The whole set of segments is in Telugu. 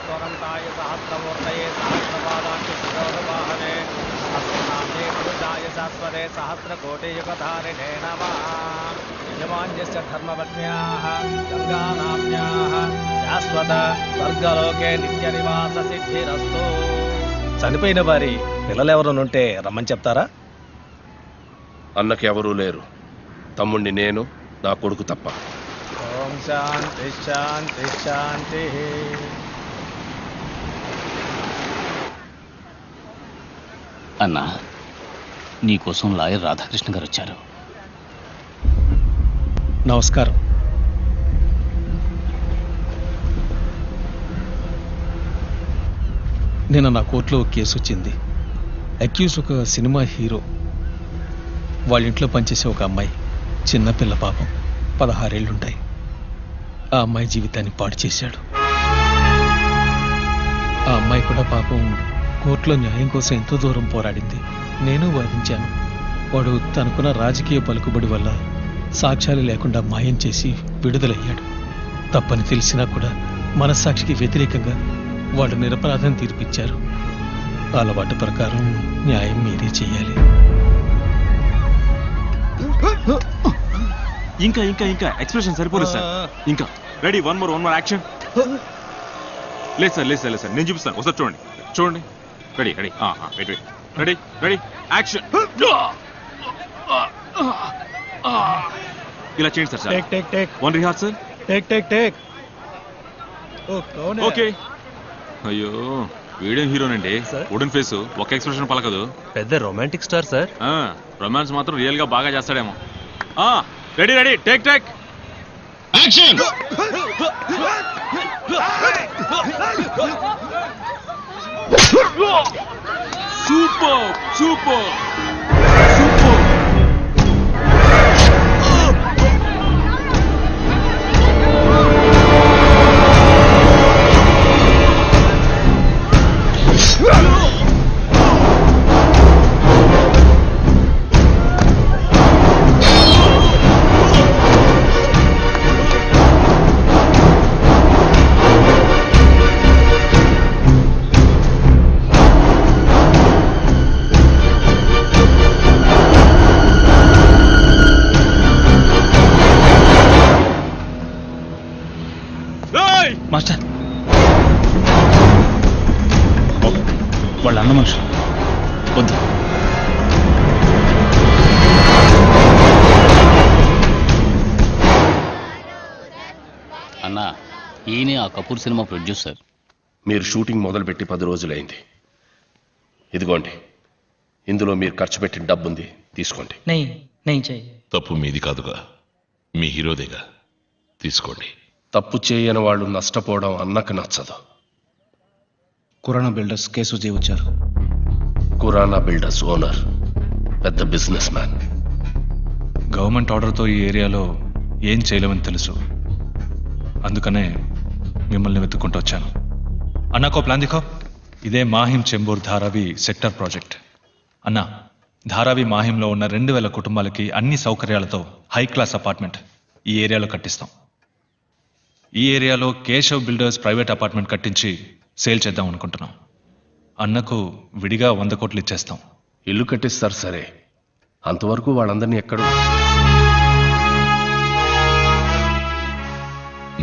स्वरन्ताय सहस्रमूर्तये सहस्रपादाय शिरोधवाहने अस्मनाम्ने पुरुषाय शाश्वते सहस्रकोटियुगधारिणे नमः। यजमान्यस्य धर्मपत्न्याः गङ्गानाम्न्याः శాశ్వత స్వర్గలోకే నిత్య నివాస సిద్ధిరస్తు. చనిపోయిన వారి పిల్లలెవరునుంటే రమ్మని చెప్తారా? అన్నకి ఎవరూ లేరు. తమ్ముణ్ణి నేను, నా కొడుకు తప్ప. ఓం శాంతి శాంతి శాంతి. అన్నా, నీకోసం లాయర్ రాధాకృష్ణ గారు వచ్చారు. నమస్కారం. నిన్న నా కోర్టులో కేసు వచ్చింది. అక్యూజ్ ఒక సినిమా హీరో. వాళ్ళ ఇంట్లో పనిచేసే ఒక అమ్మాయి, చిన్నపిల్ల, పాపం 16 ఏళ్ళుంటాయి. ఆ అమ్మాయి జీవితాన్ని పాడు చేశాడు. ఆ అమ్మాయి కూడా పాపం కోర్టులో న్యాయం కోసం ఎంతో దూరం పోరాడింది. నేను వాదించాను. వాడు తనకున్న రాజకీయ పలుకుబడి వల్ల సాక్ష్యాలు లేకుండా మాయం చేసి విడుదలయ్యాడు. తప్పని తెలిసినా కూడా మనస్సాక్షికి వ్యతిరేకంగా వాడు నిరపరాధం తీర్పిచ్చారు. అలవాటు ప్రకారం న్యాయం మీరే చెయ్యాలి. ఇంకా ఇంకా ఇంకా ఎక్స్ప్రెషన్ సరిపోలేదు సార్. ఇంకా రెడీ, వన్ మోర్ యాక్షన్. లేదు సార్, లేదు సార్, లేదు సార్, నేను చూపిస్తాను. ఒకసారి చూడండి, చూడండి. Ready ready ready ready ready action. ఇలా చేయండి sir. Take take take. One rehearsal. Take take take. Okay. అయ్యో, వీడియో హీరోనండి. వుడెన్ ఫేస్, ఒక ఎక్స్ప్రెషన్ పలకదు. పెద్ద రొమాంటిక్ స్టార్ సార్. రొమాన్స్ మాత్రం రియల్ గా బాగా చేస్తాడేమో. Ready ready take take action. Super super super. Master, వాళ్ళ అన్న మనుషులు వద్దు. అన్నా, ఈయనే ఆ కపూర్ సినిమా ప్రొడ్యూసర్. మీరు షూటింగ్ మొదలుపెట్టి 10 రోజులైంది. ఇదిగోండి, ఇందులో మీరు ఖర్చు పెట్టిన డబ్బుంది, తీసుకోండి. తప్పు మీది కాదుగా, మీ హీరోదేగా, తీసుకోండి. తప్పు చేయని వాళ్ళు నష్టపోవడం అన్నకు నచ్చదు. కురానా బిల్డర్స్ కేసు వచ్చారు. కురానా బిల్డర్స్ ఓనర్ పెద్ద బిజినెస్ మ్యాన్. గవర్నమెంట్ ఆర్డర్తో ఈ ఏరియాలో ఏం చేయలేమని తెలుసు. అందుకనే మిమ్మల్ని వెతుక్కుంటూ వచ్చాను. అన్నాకో ప్లాన్ దిఖో. ఇదే మాహిం చెంబూర్ ధారావి సెక్టర్ ప్రాజెక్ట్. అన్నా, ధారావి మాహింలో ఉన్న 2000 కుటుంబాలకి అన్ని సౌకర్యాలతో హై క్లాస్ అపార్ట్మెంట్ ఈ ఏరియాలో కట్టిస్తాం. ఈ ఏరియాలో కేశవ్ బిల్డర్స్ ప్రైవేట్ అపార్ట్మెంట్ కట్టించి సేల్ చేద్దాం అనుకుంటున్నాం. అన్నకు విడిగా 100 కోట్లు ఇచ్చేస్తాం. ఇల్లు కట్టిస్తారు సరే, అంతవరకు వాళ్ళందరినీ ఎక్కడ?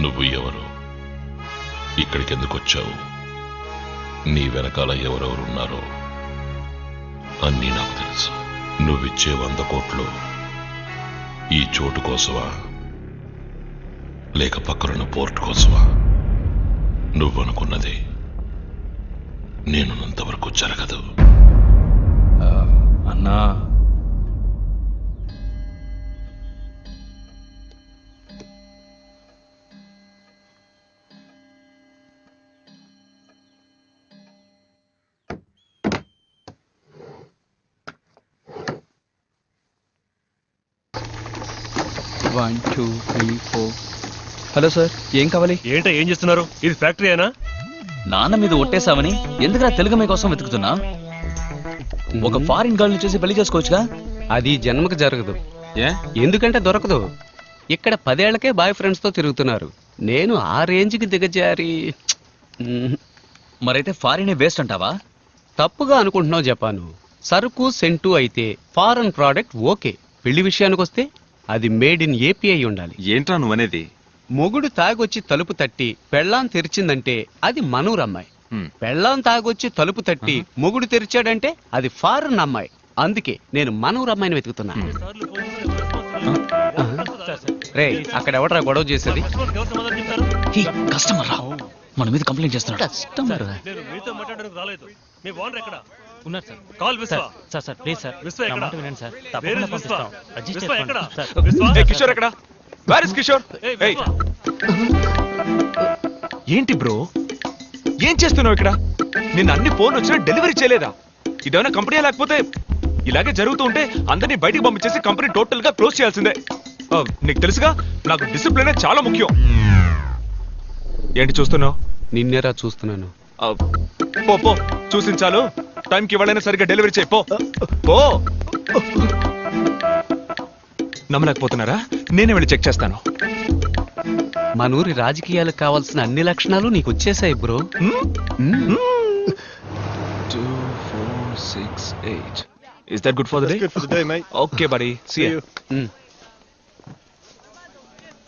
నువ్వు ఎవరు? ఇక్కడికి ఎందుకు వచ్చావు? నీ వెనకాల ఎవరెవరున్నారో అన్నీ నాకు తెలుసు. నువ్విచ్చే 100 కోట్లు ఈ చోటు కోసమా, లేక పక్కనున్న పోర్ట్ కోసమా? నువ్వనుకున్నది నేనున్నంతవరకు జరగదు. అన్నా, one two three four. Hello sir, ఏం కావాలి? ఏంటో ఏం చేస్తున్నారు? ఇది ఫ్యాక్టరీ అయినా? నాన్న మీద ఒట్టేసావని ఎందుకురా తెలుగు మీ కోసం వెతుకుతున్నా? ఒక ఫారిన్ గర్ల్ ని చూసి పెళ్లి చేసుకోవచ్చుగా. అది జన్మకు జరగదు. ఎందుకంటే దొరకదు. ఇక్కడ 10 ఏళ్లకే బాయ్ ఫ్రెండ్స్ తో తిరుగుతున్నారు. నేను ఆ రేంజ్కి దిగజారి మరైతే ఫారినే వేస్ట్ అంటావా? తప్పుగా అనుకుంటున్నావు జపాను. సరుకు సెంటు అయితే ఫారెన్ ప్రోడక్ట్ ఓకే. పెళ్లి విషయానికి వస్తే అది మేడ్ ఇన్ ఏపీ అయి ఉండాలి. ఏంట్రా నువ్వనేది? మొగుడు తాగొచ్చి తలుపు తట్టి పెళ్ళాం తెరిచిందంటే అది మనూరమ్మాయి. పెళ్ళాం తాగొచ్చి తలుపు తట్టి మొగుడు తెరిచాడంటే అది ఫారెన్ అమ్మాయి. అందుకే నేను మనూరమ్మాయిని వెతుకుతున్నా. రే, అక్కడ ఎవడరా గొడవ చేసేది? కస్టమర్ రా, మన మీద కంప్లైంట్ చేస్తున్నాడు. కస్టమర్ నేను మీతో మాట్లాడడానికి రాలేదు. మీ ఓనర్ ఎక్కడ ఉన్నారు సార్? కాల్ విశ్వ. సార్ ప్లీజ్ సార్, విశ్వ ఎక్కడ? వినండి సార్, తప్పకుండా పంపిస్తాం. విశ్వ ఎక్కడ? ఏ కిషోర్ ఎక్కడ? Where is Kishore? ఏయ్, ఏంటి బ్రో, ఏం చేస్తున్నావు ఇక్కడ? నిన్న అన్ని ఫోన్ వచ్చినా డెలివరీ చేయలేదా? ఇదేమైనా కంపెనీ లేకపోతే ఇలాగే జరుగుతూ ఉంటే అందరినీ బయటికి పంపించేసి కంపెనీ టోటల్ గా క్లోజ్ చేయాల్సిందే. నీకు తెలుసుగా, నాకు డిసిప్లిన్ చాలా ముఖ్యం. ఏంటి చూస్తున్నావు? నిన్నేరా చూస్తున్నాను. పో పో, చూసించాలు. టైంకి ఇవ్వాలైనా సరిగ్గా డెలివరీ చేయి. పో పో. నమ్మలేకపోతున్నారా? నేనే వెళ్ళి చెక్ చేస్తాను. మన ఊరి రాజకీయాలకు కావాల్సిన అన్ని లక్షణాలు నీకు వచ్చేసాయి bro. 2, 4, 6, 8. Is that good for the day? Good for the day, mate. Okay, buddy. See you.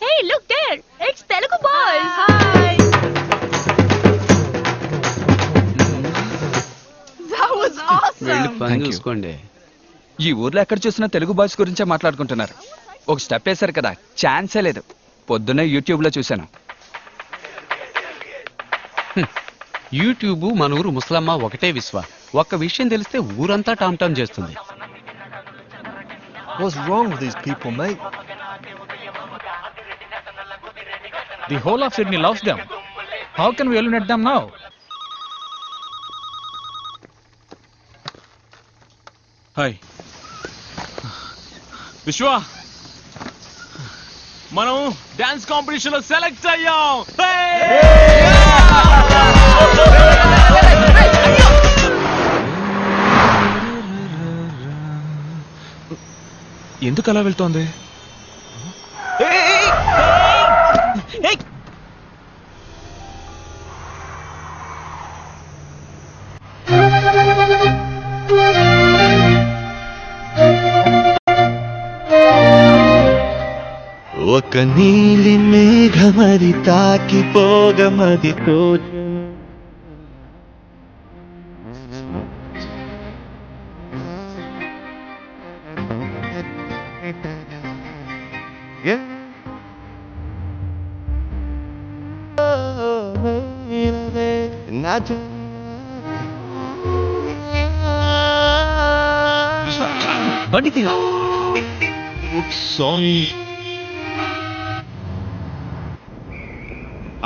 Hey, look there! It's Telugu Boys! Hi! That was వెళ్ళి awesome! పని చూసుకోండి. ఈ ఊర్లో ఎక్కడ చూసినా తెలుగు బాయ్స్ గురించే మాట్లాడుకుంటున్నారు. ఒక స్టెప్ వేశారు కదా, ఛాన్సే లేదు. పొద్దున్నే యూట్యూబ్ లో చూశాను. యూట్యూబ్ మన ఊరు ముసలమ్మ ఒకటే విశ్వ. ఒక్క విషయం తెలిస్తే ఊరంతా టామ్ టామ్ చేస్తుంది. What's wrong with these people, mate? The whole of Sydney loves them. How can we eliminate them now? Hi. విశ్వ, మనం డాన్స్ కాంపిటీషన్ లో సెలెక్ట్ అయ్యాం. ఎందుకు అలా వెళ్తోంది? ఒక నీలి మేఘమది తాకిపోగమది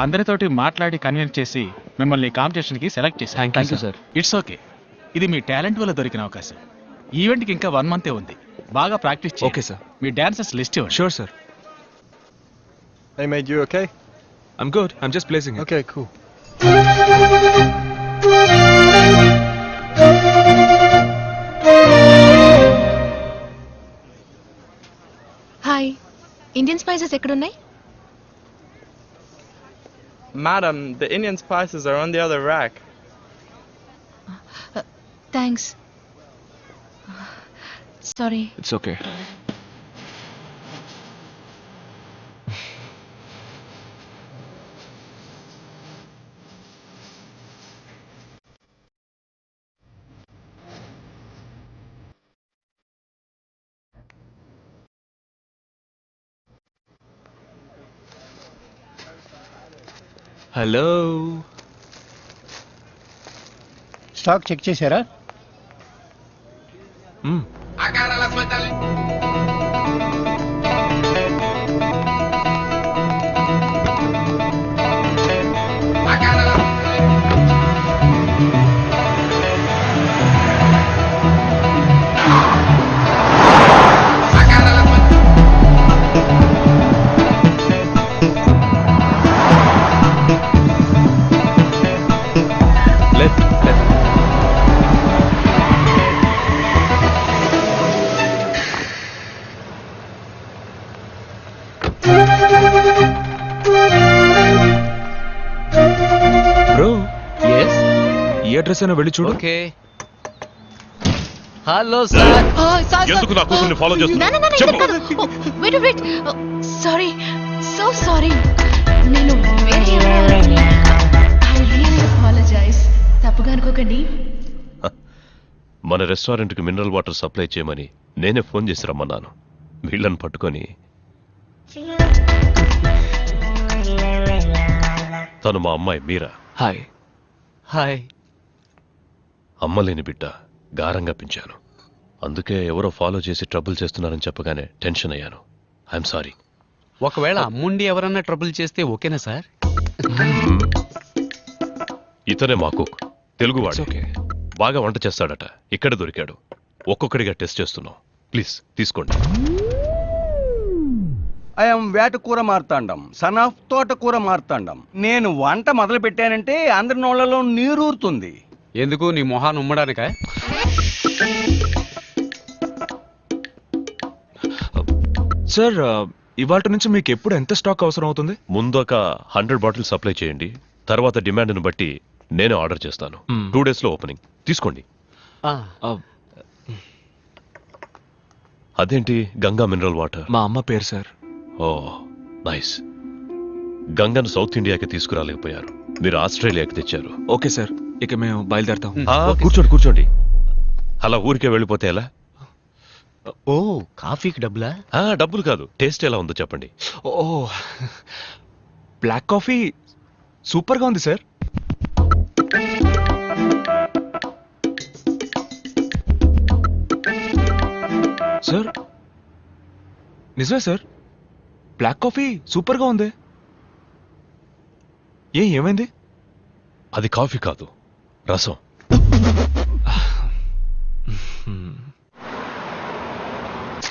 అందరితోటి మాట్లాడి కన్విన్స్ చేసి మిమ్మల్ని కాంపిటీషన్ కి సెలెక్ట్ చేశాను. Thank you sir. It's okay. ఇది మీ టాలెంట్ వల్ల దొరికిన అవకాశం. ఈవెంట్ కి ఇంకా 1 month ఉంది. బాగా ప్రాక్టీస్ చేయండి. Okay sir. మీ డాన్సర్స్ లిస్ట్ ఇవ్వండి. Sure, sir. Hey, mate, you okay? I'm good. I'm just placing it. Okay, cool. Hi. Indian spices ekkudunnai? Madam, the Indian spices are on the other rack. Thanks. Sorry. It's okay. Hello, stock check చేశారా? ఈ అడ్రస్ అయినా వెళ్ళి చూడు. ఓకే. Hello sir. ఎందుకు నా కూతుర్ని ఫాలో చేస్తున్నా? చెప్పు. Wait sorry, so sorry. నేను వేరే ఐ రియల్లీ అపాలజైజ్. తప్పుగా అనుకోకండి. మన రెస్టారెంట్కి మినరల్ వాటర్ సప్లై చేయమని నేనే ఫోన్ చేసి రమ్మన్నాను. వీళ్ళని పట్టుకొని తను మా అమ్మాయి మీరా. హాయ్. హాయ్. అమ్మలేని బిడ్డ, గారంగా పెంచాను. అందుకే ఎవరో ఫాలో చేసి ట్రబుల్ చేస్తున్నారని చెప్పగానే టెన్షన్ అయ్యాను. I'm sorry. ఒకవేళ అమ్ముండి ఎవరన్నా ట్రబుల్ చేస్తే ఓకేనా సార్? ఇతనే మా కుక్, తెలుగువాడు. బాగా వంట చేస్తాడట. ఇక్కడ దొరికాడు. ఒక్కొక్కడిగా టెస్ట్ చేస్తున్నాం. ప్లీజ్ తీసుకోండి. ఐఎమ్ వేటకూర మార్తాండం, సన్ ఆఫ్ తోటకూర మార్తాండం. నేను వంట మొదలు పెట్టానంటే అందరి నోళ్లలో నీరూరుతుంది. ఎందుకు నీ మొహాన్ని ఉమ్మడానిక? సార్ ఇవాళ నుంచి మీకు ఎప్పుడు ఎంత స్టాక్ అవసరం అవుతుంది? ముందు ఒక 100 బాటిల్స్ సప్లై చేయండి. తర్వాత డిమాండ్ను బట్టి నేనే ఆర్డర్ చేస్తాను. 2 days లో ఓపెనింగ్. తీసుకోండి. అదేంటి గంగా మినరల్ వాటర్? మా అమ్మ పేరు సార్. ఓ నైస్. గంగను సౌత్ ఇండియాకి తీసుకురాలేకపోయారు, మీరు ఆస్ట్రేలియాకి తెచ్చారు. ఓకే సార్, ఇక మేము బయలుదేరుతాం. కూర్చోండి కూర్చోండి. అలా ఊరికే వెళ్ళిపోతే ఎలా? ఓ కాఫీకి డబ్బులా? డబ్బులు కాదు, టేస్ట్ ఎలా ఉందో చెప్పండి. ఓ బ్లాక్ కాఫీ సూపర్గా ఉంది సార్. సార్ నిజమే సార్, బ్లాక్ కాఫీ సూపర్గా ఉంది. ఏమైంది? అది కాఫీ కాదు, రసం.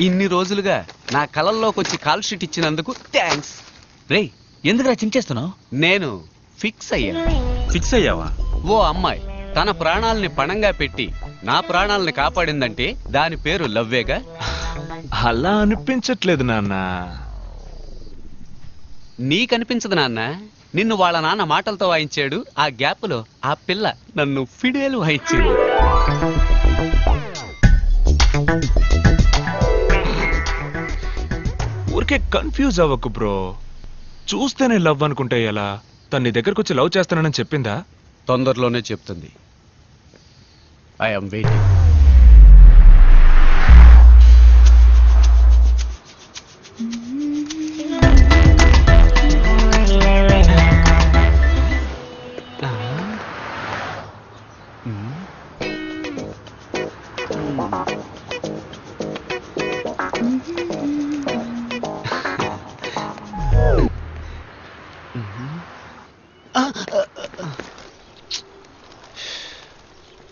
ఇన్ని రోజులుగా నా కళల్లోకి వచ్చి కాల్ షీట్ ఇచ్చినందుకు థ్యాంక్స్. రే ఎందుకురా చించేస్తున్నావు? నేను ఫిక్స్ అయ్యాను. ఫిక్స్ అయ్యావా? ఓ అమ్మాయి తన ప్రాణాలని పణంగా పెట్టి నా ప్రాణాలని కాపాడిందంటే దాని పేరు లవ్వేగా. అలా అనిపించట్లేదు నాన్న. నీకనిపించదు నాన్న. నిన్ను వాళ్ళ నాన్న మాటలతో వాయించాడు. ఆ గ్యాప్ లో ఆ పిల్ల నన్ను ఫిడేలు వాయించింది. ఊరికే కన్ఫ్యూజ్ అవ్వకు బ్రో. చూస్తేనే లవ్ అనుకుంటే ఎలా? తన నీ దగ్గరకు వచ్చి లవ్ చేస్తానని చెప్పిందా? తొందరలోనే చెప్తుంది. I'm waiting.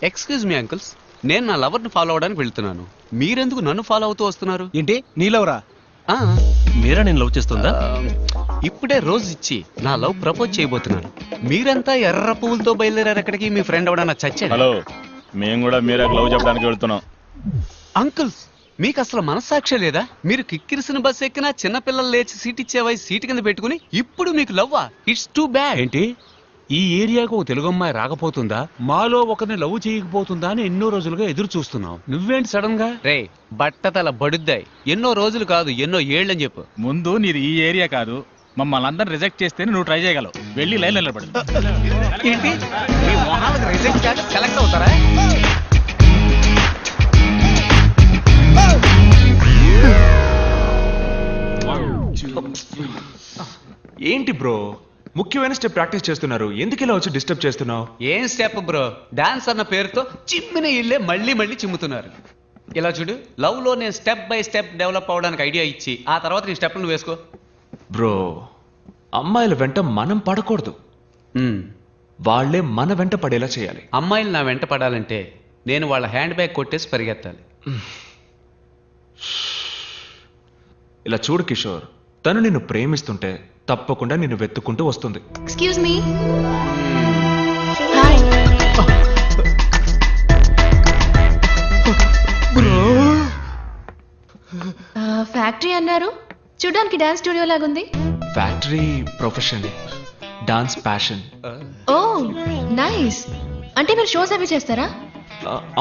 Excuse me uncles, నేను నా లవర్ని ఫాలో అవడానికి వెళ్తున్నాను. మీరెందుకు నన్ను ఫాలో అవుతూ వస్తున్నారు? ఏంటి నీ లవరా? మీరా నేను లవ్ చేస్తుందా? ఇప్పుడే రోజు ఇచ్చి నా లవ్ ప్రపోజ్ చేయబోతున్నాను. మీరంతా ఎర్ర పువ్వులతో బయలుదేరారు ఎక్కడికి? మీ ఫ్రెండ్ ఎవడన్నా చచ్చాడు? హలో, మేము కూడా మీరా లవ్ చెప్పడానికి వెళ్తున్నాం. అంకుల్స్, మీకు అసలు మనస్సాక్షి లేదా? మీరు కిక్కిరిసిన బస్ ఎక్కినా చిన్నపిల్లలు లేచి సీట్ ఇచ్చే వయసు సీటు కింద పెట్టుకుని ఇప్పుడు మీకు లవ్వా? It's too bad. ఏంటి ఈ ఏరియాకు ఒక తెలుగు అమ్మాయి రాకపోతుందా, మాలో ఒకరిని లవ్ చేయకపోతుందా అని ఎన్నో రోజులుగా ఎదురు చూస్తున్నావు. నువ్వేంటి సడన్ గా? రే బట్టతల బడుద్దాయి. ఎన్నో రోజులు కాదు ఎన్నో ఏళ్ళని చెప్పు. ముందు నీది ఈ ఏరియా కాదు, మమ్మల్ని అందరిని రిజెక్ట్ చేస్తేనే నువ్వు ట్రై చేయగలవు. వెళ్ళి లైన్ నిలబడు. ఏంటి మీ మొహాలకు రిజెక్ట్ కాక సెలెక్ట్ అవుతారా? ఏంటి బ్రో, ముఖ్యమైన స్టెప్ ప్రాక్టీస్ చేస్తున్నారు, ఎందుకు ఇలా వచ్చి డిస్టర్బ్ చేస్తున్నావు? ఏం స్టెప్ బ్రో, డాన్స్ అన్న పేరుతో చిమ్మిన ఇల్లే మళ్ళీ మళ్ళీ చిమ్ముతున్నారు. ఇలా చూడు, లవ్ లో నేను స్టెప్ బై స్టెప్ డెవలప్ అవడానికి ఐడియా ఇచ్చి ఆ తర్వాత నీ స్టెప్ నువ్వు వేసుకో. బ్రో, అమ్మాయిల వెంట మనం పడకూడదు, వాళ్లే మన వెంట పడేలా చేయాలి. అమ్మాయిలు నా వెంట పడాలంటే నేను వాళ్ళ హ్యాండ్ బ్యాగ్ కొట్టేసి పరిగెత్తాలి. ఇలా చూడు కిషోర్, తను నిన్ను ప్రేమిస్తుంటే తప్పకుండా నిన్ను వెతుక్కుంటూ వస్తుంది. Excuse me. హాయ్. ఫ్యాక్టరీ అన్నారు, చూడడానికి డాన్స్ స్టూడియో లాగుంది. Factory profession, dance passion. Oh nice. అంటే మీరు షోస్ అవి చేస్తారా?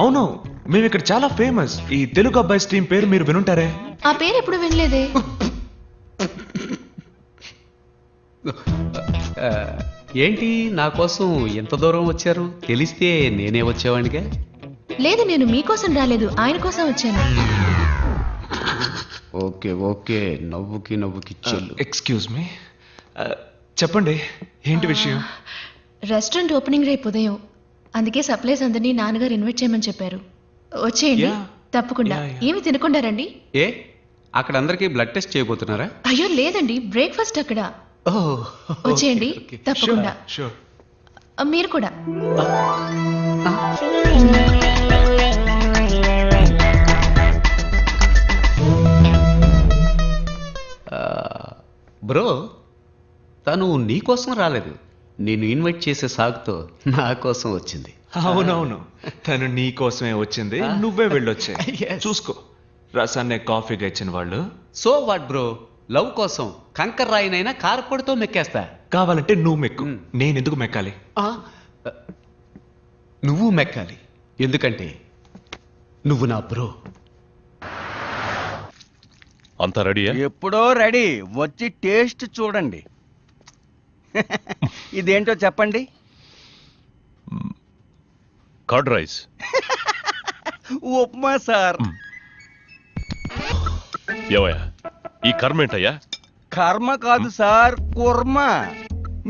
అవును, మేము ఇక్కడ చాలా ఫేమస్. ఈ తెలుగు అబ్బాయి స్ట్రీమ్ పేరు మీరు వినుంటారే? ఆ పేరు ఎప్పుడు వినలేదే. ఏంటి నా కోసం ఎంత దూరం వచ్చారు? తెలిస్తే నేనే వచ్చేవాడిగా. లేదు, నేను మీకోసం రాలేదు, ఆయన కోసం వచ్చాను. ఓకే ఓకే, నవ్వుకి చెల్లు. ఎక్స్క్యూజ్ మీ, చెప్పండి ఏంటి విషయం? రెస్టారెంట్ ఓపెనింగ్ రేపు ఉదయం, అందుకే సప్లైస్ అందరినీ నాన్నగారు ఇన్వైట్ చేయమని చెప్పారు. వచ్చేయండి. తప్పకుండా. ఏమి తినకుండా రండి. ఏ అక్కడ అందరికీ బ్లడ్ టెస్ట్ చేయబోతున్నారా? అయ్యో లేదండి, బ్రేక్ఫాస్ట్ అక్కడ. వచ్చేయండి తప్పకుండా. మీరు కూడా. బ్రో, తను నీ కోసం రాలేదు, నేను ఇన్వైట్ చేసే సాగుతో నా కోసం వచ్చింది. అవునవును, తను నీ కోసమే వచ్చింది, నువ్వే వెళ్ళొచ్చే. చూసుకో, రసాన్నే కాఫీగా ఇచ్చిన వాళ్ళు. సో వాట్ బ్రో, లవ్ కోసం కంకర్ రాయినైనా కారపొడితో మెక్కేస్తా. కావాలంటే నువ్వు మెక్కు, నేను ఎందుకు మెక్కాలి? నువ్వు మెక్కాలి, ఎందుకంటే నువ్వు నా బ్రో. అంతా రెడీయా? ఎప్పుడో రెడీ, వచ్చి టేస్ట్ చూడండి. ఇదేంటో చెప్పండి. Curd rice. ఉప్మా సార్. ఏవయ్యా ఈ కర్మ ఏంటయ్యా? కర్మ కాదు సార్, కుర్మ.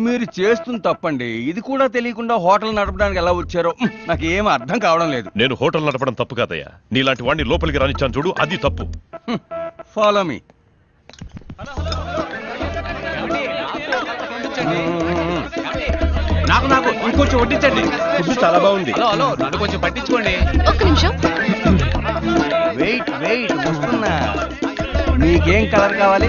మీరు చేస్తుంది తప్పండి. ఇది కూడా తెలియకుండా హోటల్ నడపడానికి ఎలా వచ్చారో నాకు ఏం అర్థం కావడం లేదు. నేను హోటల్ నడపడం తప్పు కాదయ్యా, నీలాంటి వాడిని లోపలికి రానిచ్చాను చూడు, అది తప్పు. Follow me. నాకు ఇంకొంచెం వడ్డించండి. ఫుడ్ చాలా బాగుంది. హలో నన్ను కొంచెం పట్టించుకోండి. ఒక్క నిమిషం. వెయిట్ వస్తున్నా. మీకేం కలర్ కావాలి?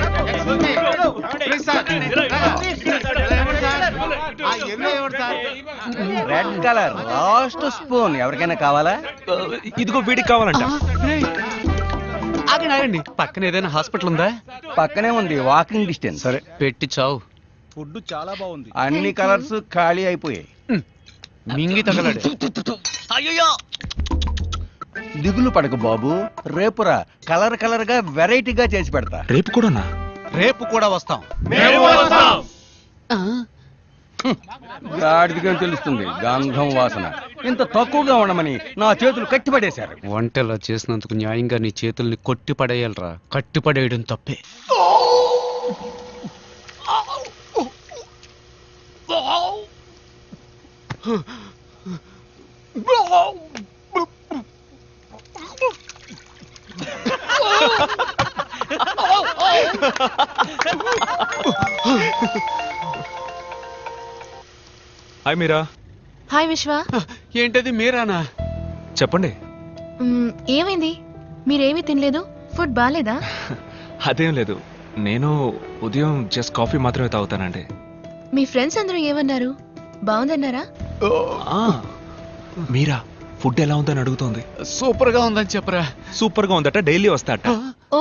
Red colour last spoon. ఎవరికైనా కావాలా? ఇదిగో వీడికి కావాలంట. ఆగండి, పక్కన ఏదైనా హాస్పిటల్ ఉందా? పక్కనే ఉంది, వాకింగ్ డిస్టెన్స్. సరే పెట్టి చావు. ఫుడ్ చాలా బాగుంది. అన్ని కలర్స్ ఖాళీ అయిపోయాయి. మింగి తగలడు. అయ్యో, దిగులు పడకు బాబు, రేపురా కలర్ గా వెరైటీగా చేసి పెడతా. రేపు కూడానా? రేపు కూడా వస్తాం. గాడిదిగా తెలుస్తుంది గంధం వాసన. ఇంత తక్కువగా ఉండమని నా చేతులు కట్టిపడేశారు. వంటలా చేసినందుకు న్యాయంగా నీ చేతుల్ని కొట్టి పడేయాలరా. కట్టి పడేయడం తప్పే. హాయ్ మీరా. హాయ్ విశ్వ. ఏంటది మీరానా? చెప్పండి. ఏమైంది? మీరేమీ తినలేదు? ఫుడ్ బాగాలేదా? అదేం లేదు, నేను ఉదయం జస్ట్ కాఫీ మాత్రమే తాగుతానండి. మీ ఫ్రెండ్స్ అందరూ ఏమన్నారు? బాగుందన్నారా? మీరా ఫుడ్ ఎలా ఉందని అడుగుతోంది. సూపర్ గా ఉందని చెప్పరా. సూపర్ గా ఉందట, డైలీ వస్తాట. Oh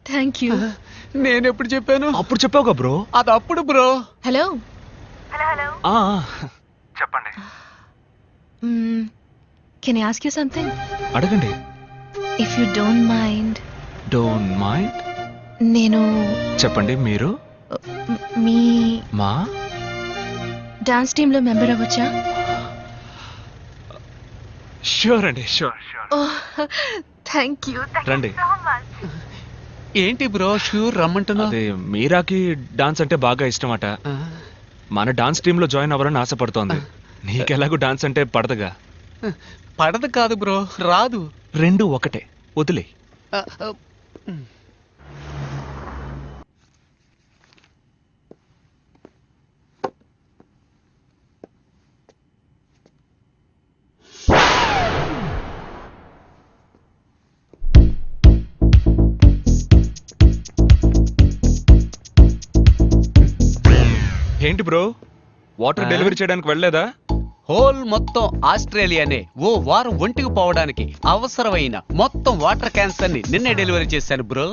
thank you. నేను ఎప్పుడు చెప్పాను? అప్పుడు చెప్పావుగా బ్రో. అది అప్పుడు బ్రో. హలో. చెప్పండి. Can I ask you something? అడగండి. If you don't mind. Don't mind? నేను చెప్పండి. మీరు మీ మా డాన్స్ టీమ్ లో మెంబర్ అవ్వచ్చా? షూర్ అండి, షూర్. Thank you. రండి. ఏంటి బ్రో షూర్ రమ్మంటున్నా? అదే మీరాకి డాన్స్ అంటే బాగా ఇష్టం అట. మన డాన్స్ టీమ్ లో జాయిన్ అవ్వాలని ఆశపడుతోంది. నీకెలాగూ డాన్స్ అంటే పడదుగా. పడదు కాదు బ్రో, రాదు. రెండు ఒకటే, వదిలే. ఏంటి బ్రో, వాటర్ డెలివరీ చేయడానికి వెళ్ళలేదా? హోల్ మొత్తం ఆస్ట్రేలియానే ఓ వారం ఒంటికి పోవడానికి అవసరమైన మొత్తం వాటర్ క్యాన్స్ అన్ని నిన్నే డెలివరీ చేశాను బ్రో.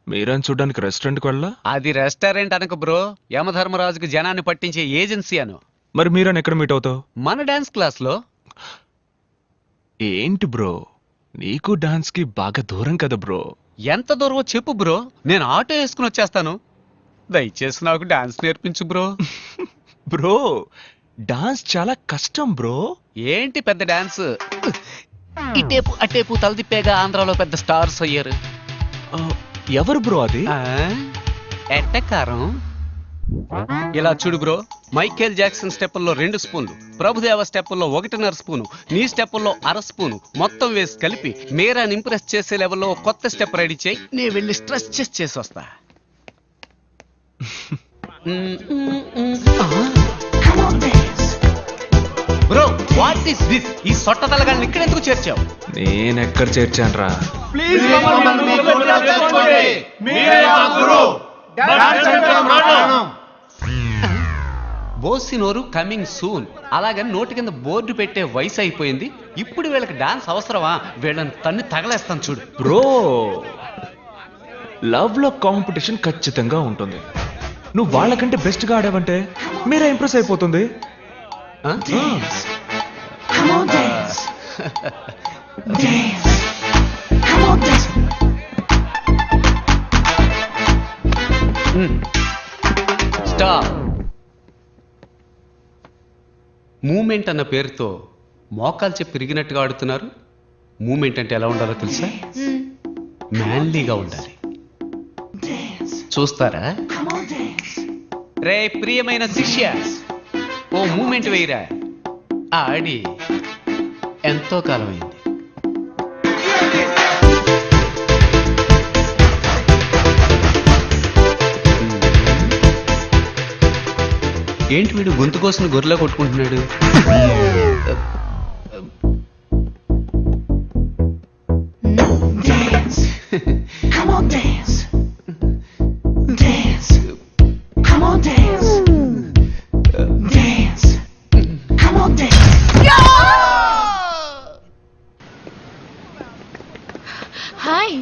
మీరేం చూడడానికి రెస్టారెంట్కి వెళ్ళా? అది రెస్టారెంట్ అనక బ్రో, యమధర్మరాజుకు జనాన్ని పట్టించే ఏజెన్సీ అను. మరి మీరని ఎక్కడ మీట్ అవుతావు? మన డాన్స్ క్లాస్ లో. ఏంటి బ్రో, నీకు డాన్స్ కి బాగా దూరం కదా బ్రో. ఎంత దూరమో చెప్పు బ్రో, నేను ఆటో వేసుకుని వచ్చేస్తాను. దయచేసి నాకు డాన్స్ నేర్పించు బ్రో. బ్రో డాన్స్ చాలా కష్టం బ్రో. ఏంటి పెద్ద డాన్స్, ఇటేపు అటేపు తలదిప్పేగా ఆంధ్రాలో పెద్ద స్టార్స్ అయ్యారు. ఎవరు బ్రో అది? ఎట్టకారం. ఇలా చూడు బ్రో, మైకేల్ జాక్సన్ స్టెప్పుల్లో 2 స్పూన్లు, ప్రభుదేవ స్టెప్పుల్లో 1.5 స్పూను, నీ స్టెప్పుల్లో 1/2 స్పూను మొత్తం వేసి కలిపి మీరాని ఇంప్రెస్ చేసే లెవెల్లో కొత్త స్టెప్ రెడీ చేయి. నేను వెళ్ళి స్ట్రెచెస్ చేసి వస్తా. Bro what is this? ఈ సొట్ట తలగాన్ని ఇక్కడ ఎందుకు చేర్చావు? నేనెక్కడ చేర్చానురా? బోసినోరు కమింగ్ సూన్. అలాగని నోటి కింద బోర్డు పెట్టే వయసు అయిపోయింది. ఇప్పుడు వీళ్ళకి డాన్స్ అవసరమా? వీళ్ళని తన్ని తగలేస్తాను చూడు. బ్రో లవ్ లో కాంపిటీషన్ ఖచ్చితంగా ఉంటుంది. నువ్వు వాళ్ళకంటే బెస్ట్ గా ఆడావంటే మీరే ఇంప్రెస్ అయిపోతుంది. స్టాప్. మూమెంట్ అన్న పేరుతో మోకాలు చెప్పి తిరిగినట్టుగా ఆడుతున్నారు. మూమెంట్ అంటే ఎలా ఉండాలో తెలుసా? మ్యాన్లీగా ఉండాలి. చూస్తారా? రే ప్రియమైన శిష్య, ఓ మూమెంట్ వేయరా. ఆడి ఎంతో కాలం అయింది. ఏంటి వీడు గొంతు కోసం గొర్రెలా కొట్టుకుంటున్నాడు?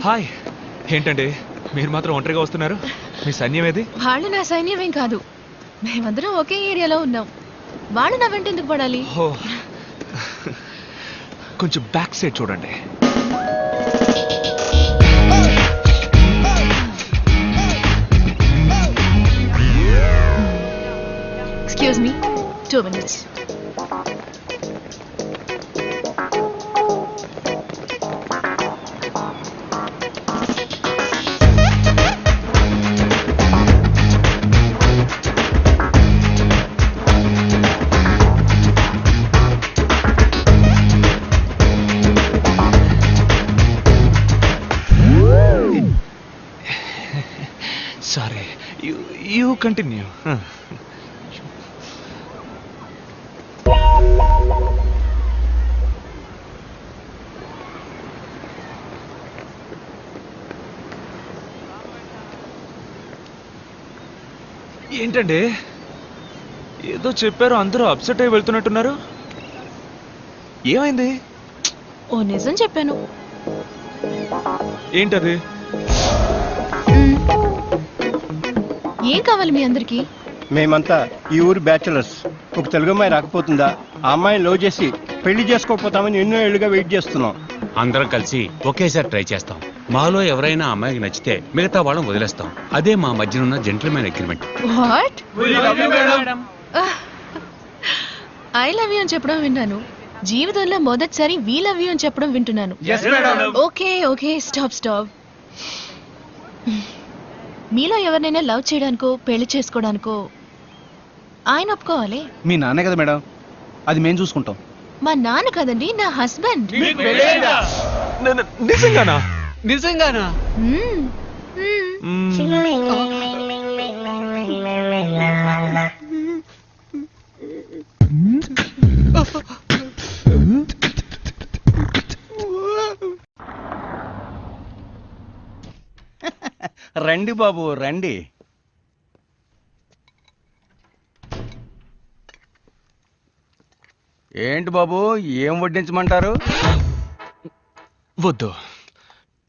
హాయ్. ఏంటండి మీరు మాత్రం ఒంటరిగా వస్తున్నారు? మీ సైన్యం ఏది? వాళ్ళు నా సైన్యమేం కాదు, మేమందరం ఒకే ఏరియాలో ఉన్నాం. వాళ్ళు నా వెంట ఎందుకు పడాలి? కొంచెం బ్యాక్ సైడ్ చూడండి. Excuse me, 2 minutes. Sorry, you continue. ఏంటండి ఏదో చెప్పారు, అందరూ అప్సెట్ అయి వెళ్తున్నట్టున్నారు. ఏమైంది? ఓ నిజం చెప్పాను. ఏంటది? ఏం కావాలి మీ అందరికి? మేమంతా ఈ ఊరు బ్యాచులర్స్. ఒక తెలుగు అమ్మాయి రాకపోతుందా? ఆ అమ్మాయిని లవ్ చేసి పెళ్లి చేసుకోకపోతామని ఎన్నో ఏళ్ళుగా వెయిట్ చేస్తున్నాం. అందరం కలిసి ఒకేసారి ట్రై చేస్తాం. మాలో ఎవరైనా అమ్మాయికి నచ్చితే మిగతా వాళ్ళని వదిలేస్తాం. అదే మా మధ్యనున్న gentlemen agreement. What? I love you అని చెప్పడం విన్నాను. జీవితంలో మొదటిసారి వీ లవ్ యూ అని చెప్పడం వింటున్నాను. Okay okay, stop. మీలో ఎవరినైనా లవ్ చేయడానికో పెళ్లి చేసుకోవడానికో ఆయన ఒప్పుకోవాలి. మీ నాన్నే కదా మేడం, అది మేము చూసుకుంటాం. మా నాన్న కదండి, నా హస్బెండ్. నిజంగానా? నిజంగానా? రండి బాబు రండి. ఏంటి బాబు, ఏం వడ్డించమంటారు? వద్దు,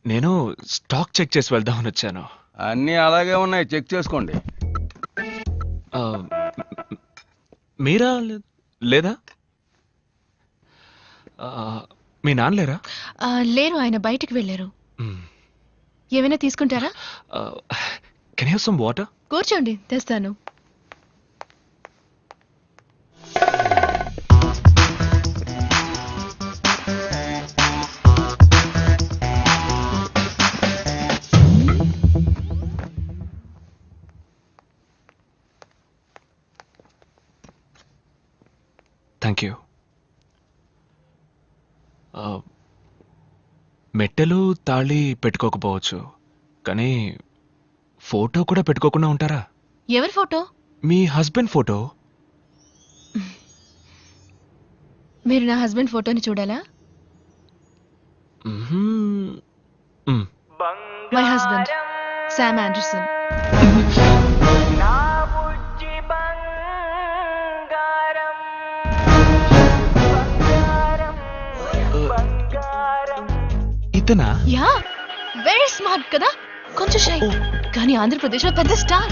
నేను స్టాక్ చెక్ చేసి వెళ్దామని వచ్చాను. అన్నీ అలాగే ఉన్నాయి, చెక్ చేసుకోండి. మీరా లేదా మీ నాన్న లేరా? లేరు, ఆయన బయటికి వెళ్ళారు. ఏమైనా తీసుకుంటారా? Can have some water? కూర్చోండి, తెస్తాను. Thank you. మెట్టెలు తాళి పెట్టుకోకపోవచ్చు, కానీ ఫోటో కూడా పెట్టుకోకుండా ఉంటారా? ఎవరి ఫోటో? మీ హస్బెండ్ ఫోటో. మీరు నా హస్బెండ్ ఫోటోని చూడాలా? My husband Sam Anderson. ఇతనా? యా, వెరీ స్మార్ట్ కదా, కొంచెం షై, కానీ ఆంధ్రప్రదేశ్ లో పెద్ద star.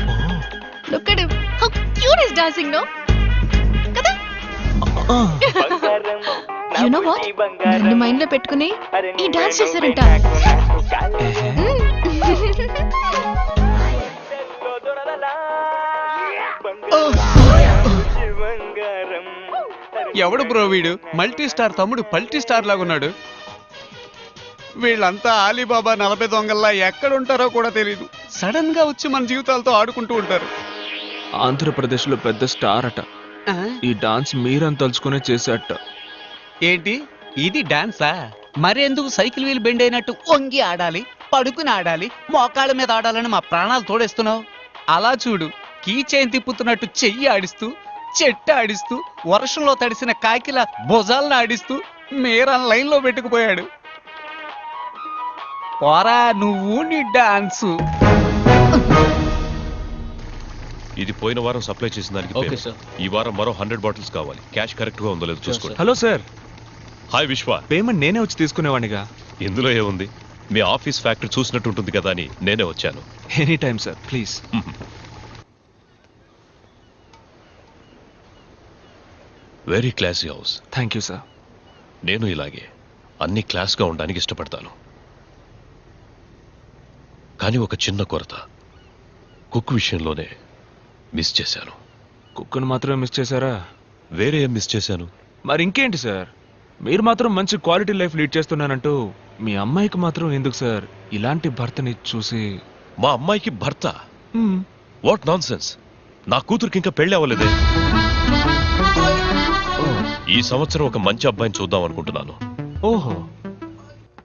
Look at him, how cute is dancing no కదా. యు నో వాట్, నన్ను మైండ్ లో పెట్టుకుని ఈ డాన్స్ చేశారంట. ఎవడు బ్రో వీడు? మల్టీ స్టార్ తమ్ముడు పల్టీ స్టార్ లాగా ఉన్నాడు. వీళ్ళంతా ఆలీబాబా 40 దొంగల్లా ఎక్కడుంటారో కూడా తెలీదు. సడన్ గా వచ్చి మన జీవితాలతో ఆడుకుంటూ ఉంటారు. ఆంధ్రప్రదేశ్ లో పెద్ద స్టార్ అట. ఈ డాన్స్ మీరని తలుచుకునే చేసేట. ఏంటి ఇది డాన్సా? మరెందుకు సైకిల్ వీల్ బెండ్ అయినట్టు వంగి ఆడాలి, పడుకుని ఆడాలి, మోకాళ్ళ మీద ఆడాలని మా ప్రాణాలు తోడేస్తున్నావు? అలా చూడు, కీ చైన్ తిప్పుతున్నట్టు చెయ్యి ఆడిస్తూ, చెట్టు ఆడిస్తూ, వర్షంలో తడిసిన కాకిల భుజాలను ఆడిస్తూ మీరన్ లైన్ లో పెట్టుకుపోయాడు. పోరా నువ్వు నీ డాన్సు. ఇది పోయిన వారం సప్లై చేసిన దానికి ఓకే పేరు. సార్. ఈ వారం మరో 100 బాటిల్స్ కావాలి. క్యాష్ కరెక్ట్ గా ఉందో లేదో చూసుకోండి. Hello sir. హాయ్ విశ్వ. పేమెంట్ నేనే వచ్చి తీసుకునేవాడిగా. ఇందులో ఏముంది, మీ ఆఫీస్ ఫ్యాక్టరీ చూసినట్టు ఉంటుంది కదా అని నేనే వచ్చాను. Any time sir, please. Very classy house. Thank you sir. నేను ఇలాగే అన్ని క్లాస్గా ఉండడానికి ఇష్టపడతాను. కానీ ఒక చిన్న కొరత, కుక్ విషయంలోనే మిస్ చేశాను. కుక్కను మాత్రమే మిస్ చేశారా? వేరే ఏం మిస్ చేశాను? మరి ఇంకేంటి సార్, మీరు మాత్రం మంచి క్వాలిటీ లైఫ్ లీడ్ చేస్తున్నానంటూ మీ అమ్మాయికి మాత్రం ఎందుకు సార్ ఇలాంటి భర్తని చూసి? మా అమ్మాయికి భర్త? What non sense. నా కూతురికి ఇంకా పెళ్లి అవ్వలేదే. ఈ సంవత్సరం ఒక మంచి అబ్బాయిని చూద్దాం అనుకుంటున్నాను. ఓహో,